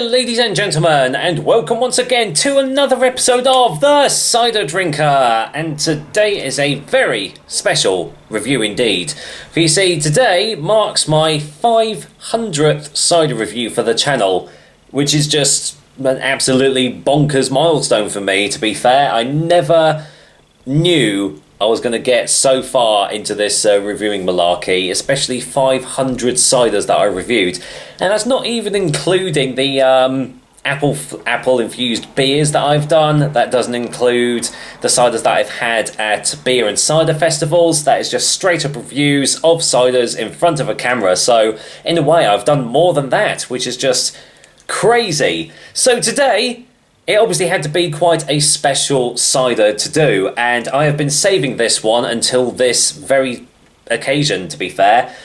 ladies and gentlemen, and welcome once again to another episode of The Cider Drinker. And today is a very special review indeed. For you see, today marks my 500th cider review for the channel, which is just an absolutely bonkers milestone for me, to be fair. I never knew I was going to get so far into this reviewing malarkey, especially 500 ciders that I reviewed. And that's not even including the apple infused beers that I've done. That doesn't include the ciders that I've had at beer and cider festivals. That is just straight up reviews of ciders in front of a camera. So in a way, I've done more than that, which is just crazy. So today, it obviously had to be quite a special cider to do, and I have been saving this one until this very occasion, to be fair.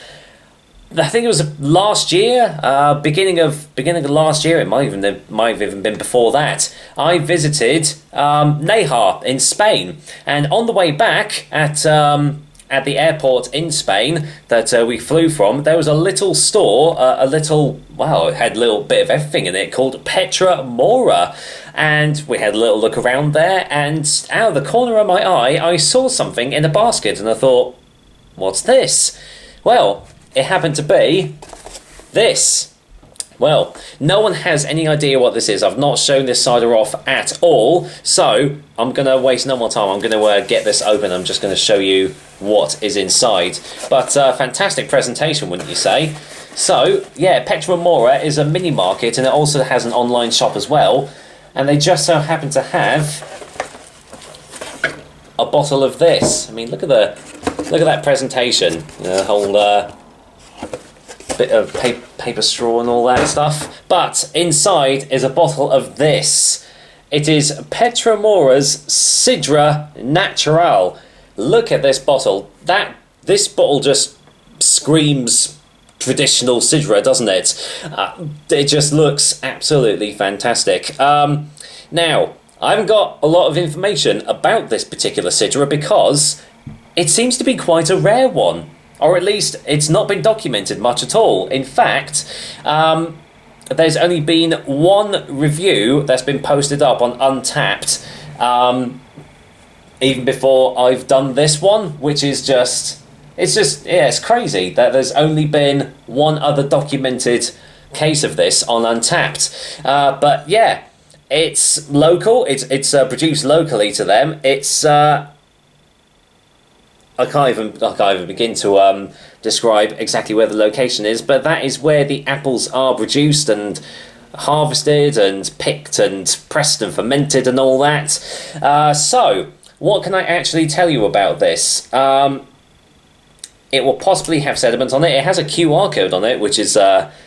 I think it was last year, beginning of last year. It might have even been before that. I visited Neja in Spain, and on the way back at the airport in Spain that we flew from, there was a little store, it had a little bit of everything in it, called Petra Mora. And we had a little look around there, and out of the corner of my eye, I saw something in a basket, and I thought, what's this? Well, it happened to be this. Well, no one has any idea what this is. I've not shown this cider off at all, so I'm going to waste no more time. I'm going to get this open. I'm just going to show you what is inside. But fantastic presentation, wouldn't you say? So, yeah, Petra Mora is a mini market, and it also has an online shop as well. And they just so happen to have a bottle of this. I mean, look at that presentation. The whole bit of paper straw and all that stuff. But inside is a bottle of this. It is Petra Mora's Sidra Natural. Look at this bottle. This bottle just screams traditional Sidra, doesn't it? It just looks absolutely fantastic. Now, I haven't got a lot of information about this particular Sidra because it seems to be quite a rare one. Or at least it's not been documented much at all. In fact, there's only been one review that's been posted up on Untapped, even before I've done this one, which is it's crazy that there's only been one other documented case of this on Untapped. But yeah, it's local. It's produced locally to them. It's I can't even begin to describe exactly where the location is, but that is where the apples are produced and harvested and picked and pressed and fermented and all that. So, what can I actually tell you about this? It will possibly have sediment on it. It has a QR code on it, which is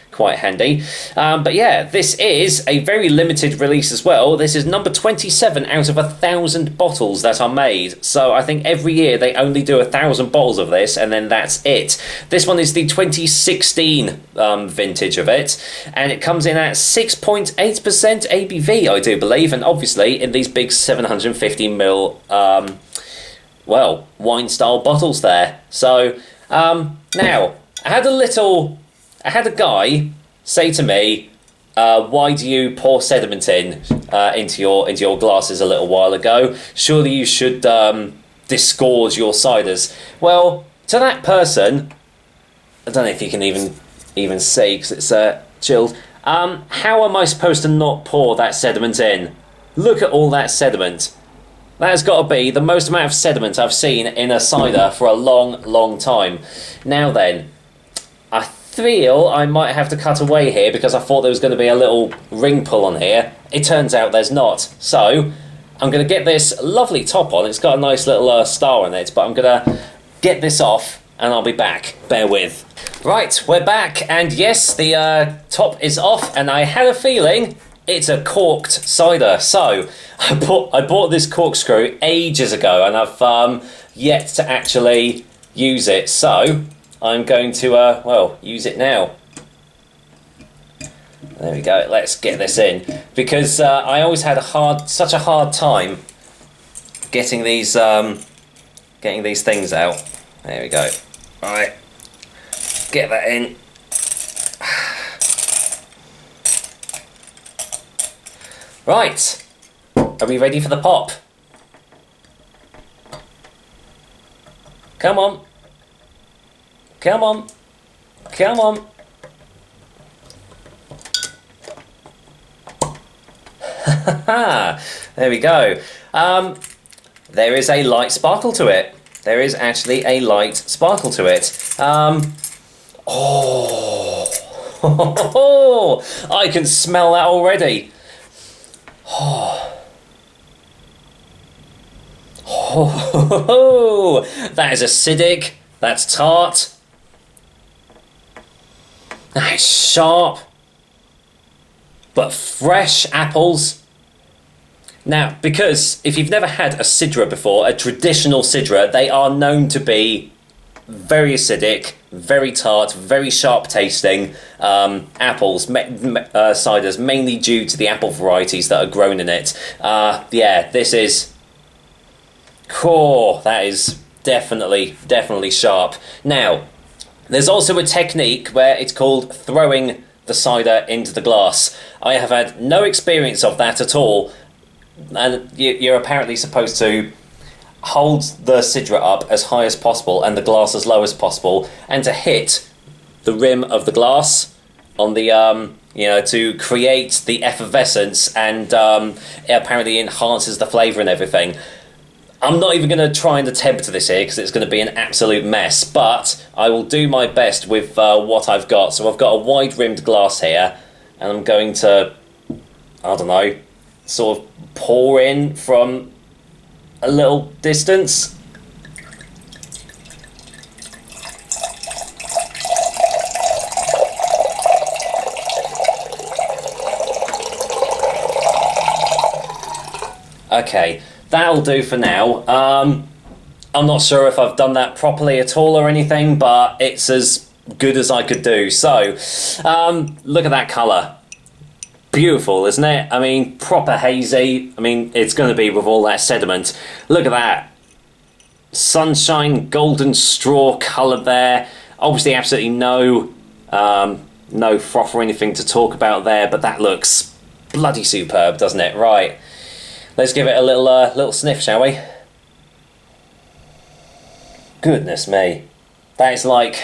quite handy. But yeah, this is a very limited release as well. This is number 27 out of 1,000 bottles that are made. So I think every year they only do 1,000 bottles of this, and then that's it. This one is the 2016 vintage of it, and it comes in at 6.8% ABV, I do believe, and obviously in these big 750ml wine-style bottles there. So, now, I had a guy say to me, why do you pour sediment into your glasses a little while ago? Surely you should disgorge your ciders. Well, to that person, I don't know if you can even see because it's chilled. How am I supposed to not pour that sediment in? Look at all that sediment. That has got to be the most amount of sediment I've seen in a cider for a long, long time. Now then, I feel I might have to cut away here because I thought there was going to be a little ring pull on here. It turns out there's not. So, I'm going to get this lovely top on. It's got a nice little star on it, but I'm going to get this off and I'll be back. Bear with. Right, we're back, and yes, the top is off, and I had a feeling it's a corked cider. So, I bought this corkscrew ages ago, and I've yet to actually use it. So, I'm going to, use it now. There we go. Let's get this in, because I always had such a hard time getting these things out. There we go. All right, get that in. Right, are we ready for the pop? Come on. Come on. Come on. There we go. There is a light sparkle to it. There is actually a light sparkle to it. I can smell that already. That is acidic. That's tart. That is sharp. But fresh apples. Now, because if you've never had a Sidra before, a traditional Sidra, they are known to be very acidic, very tart, very sharp tasting apples, ciders, mainly due to the apple varieties that are grown in it. Yeah, this is... that is definitely sharp. Now, there's also a technique where it's called throwing the cider into the glass. I have had no experience of that at all, and you're apparently supposed to hold the Sidra up as high as possible and the glass as low as possible, and to hit the rim of the glass on the to create the effervescence, and it apparently enhances the flavour and everything. I'm not even going to try and attempt this here because it's going to be an absolute mess, but I will do my best with what I've got. So I've got a wide-rimmed glass here, and I'm going to, I don't know, sort of pour in from a little distance. Okay. That'll do for now. I'm not sure if I've done that properly at all or anything, but it's as good as I could do. So, look at that colour. Beautiful, isn't it? I mean, proper hazy. I mean, it's going to be with all that sediment. Look at that. Sunshine, golden straw colour there. Obviously, absolutely no froth or anything to talk about there, but that looks bloody superb, doesn't it? Right. Let's give it a little sniff, shall we? Goodness me, that is like...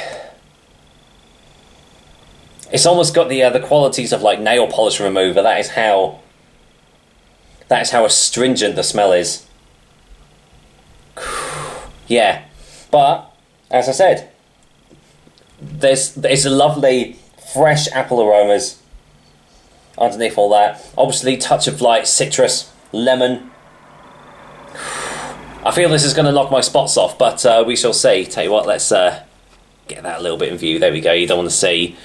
It's almost got the qualities of like nail polish remover. That is how astringent the smell is. Yeah, but as I said, there's a lovely fresh apple aromas underneath all that. Obviously, touch of like citrus. Lemon. I feel this is going to knock my spots off, but we shall see. Tell you what, let's get that a little bit in view. There we go. You don't want to see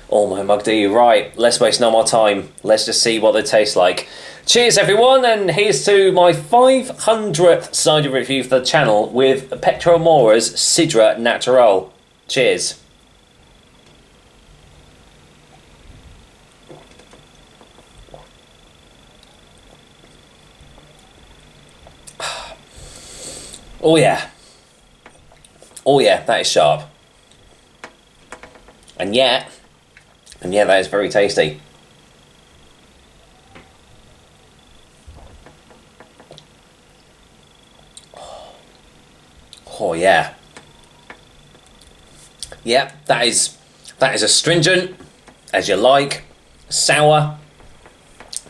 all my mug, do you? Right, let's waste no more time. Let's just see what they taste like. Cheers, everyone, and here's to my 500th cider review for the channel with Petra Mora's Sidra Natural. Cheers. Oh yeah, that is sharp. And yeah, that is very tasty. Oh yeah. Yeah, that is astringent, as you like, sour,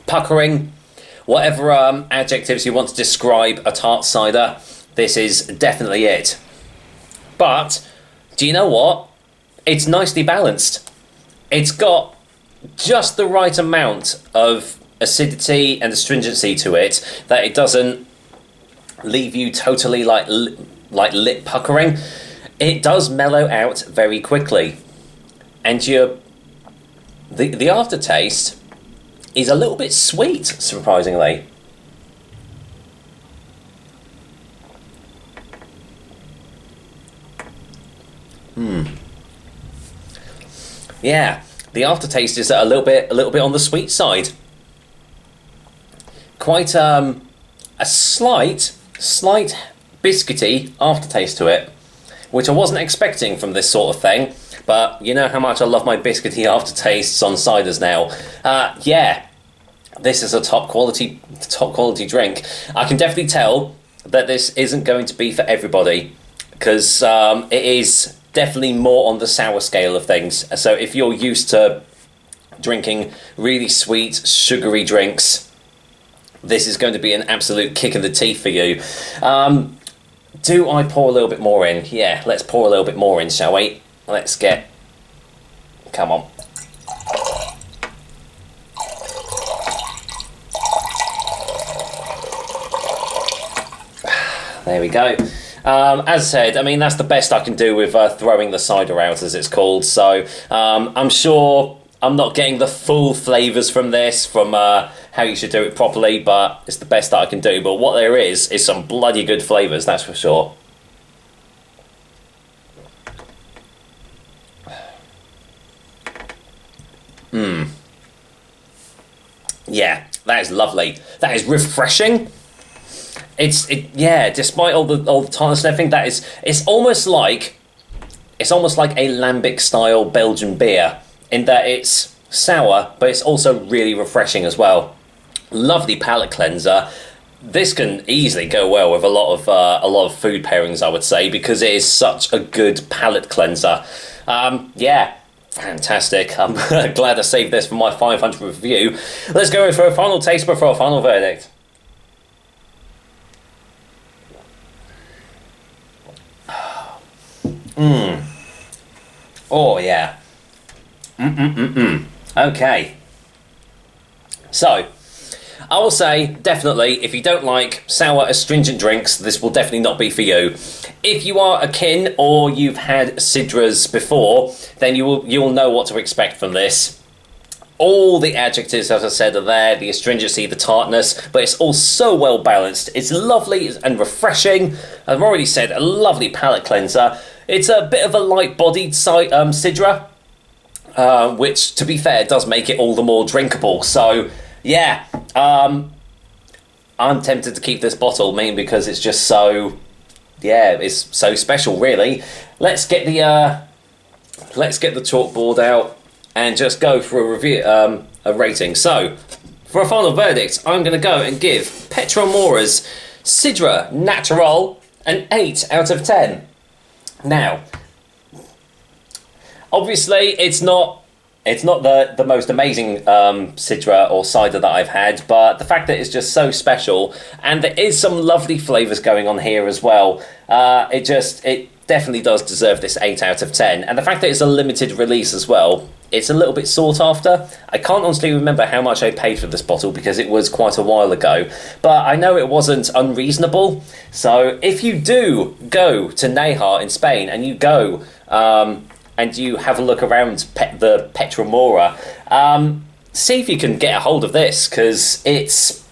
puckering, whatever adjectives you want to describe a tart cider. This is definitely it. But, do you know what? It's nicely balanced. It's got just the right amount of acidity and astringency to it that it doesn't leave you totally like lip puckering. It does mellow out very quickly. And the aftertaste is a little bit sweet, surprisingly. Yeah, the aftertaste is a little bit on the sweet side. Quite a slight biscuity aftertaste to it, which I wasn't expecting from this sort of thing. But you know how much I love my biscuity aftertastes on ciders now. Yeah, this is a top quality drink. I can definitely tell that this isn't going to be for everybody, because it is definitely more on the sour scale of things. So if you're used to drinking really sweet, sugary drinks, this is going to be an absolute kick in the teeth for you. Do I pour a little bit more in? Yeah, let's pour a little bit more in, shall we? Let's get... Come on. There we go. As I said, I mean, that's the best I can do with throwing the cider out, as it's called. So I'm sure I'm not getting the full flavours from this, from how you should do it properly, but it's the best that I can do. But what there is some bloody good flavours, that's for sure. Yeah, that is lovely. That is refreshing. Yeah, despite all the tartness and everything, it's almost like a lambic style Belgian beer, in that it's sour, but it's also really refreshing as well. Lovely palate cleanser. This can easily go well with a lot of food pairings, I would say, because it is such a good palate cleanser. Yeah, fantastic. I'm glad I saved this for my 500th review. Let's go in for a final taste before a final verdict. Oh yeah. Okay. So, I will say, definitely, if you don't like sour, astringent drinks, this will definitely not be for you. If you are a kin, or you've had Sidras before, then you'll know what to expect from this. All the adjectives, as I said, are there, the astringency, the tartness, but it's all so well balanced. It's lovely and refreshing. I've already said, a lovely palate cleanser. It's a bit of a light-bodied Sidra, which, to be fair, does make it all the more drinkable. So, yeah, I'm tempted to keep this bottle, mainly because it's just so, yeah, it's so special, really. Let's get the chalkboard out and just go for a review, a rating. So, for a final verdict, I'm going to go and give Petra Mora's Sidra Natural an 8 out of 10. Now, obviously, it's not the most amazing Sidra or cider that I've had, but the fact that it's just so special, and there is some lovely flavours going on here as well, it definitely does deserve this 8 out of 10. And the fact that it's a limited release as well, it's a little bit sought after. I can't honestly remember how much I paid for this bottle because it was quite a while ago, but I know it wasn't unreasonable. So if you do go to Nejar in Spain and you go and you have a look around the Petra Mora, see if you can get a hold of this, because it's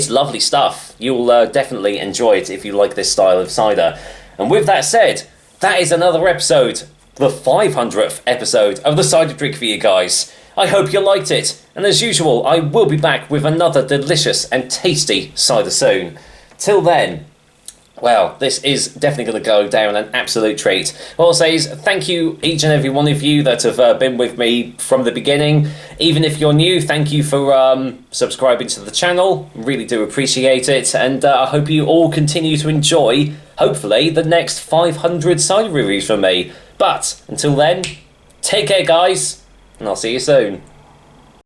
lovely stuff. You'll definitely enjoy it if you like this style of cider. And with that said, that is another episode, the 500th episode of The Cider Drink for you guys. I hope you liked it, and as usual, I will be back with another delicious and tasty cider soon. Till then, well, this is definitely going to go down an absolute treat. All I'll say is thank you, each and every one of you that have been with me from the beginning. Even if you're new, thank you for subscribing to the channel. Really do appreciate it, and I hope you all continue to enjoy, hopefully, the next 500 cider reviews from me. But until then, take care, guys, and I'll see you soon.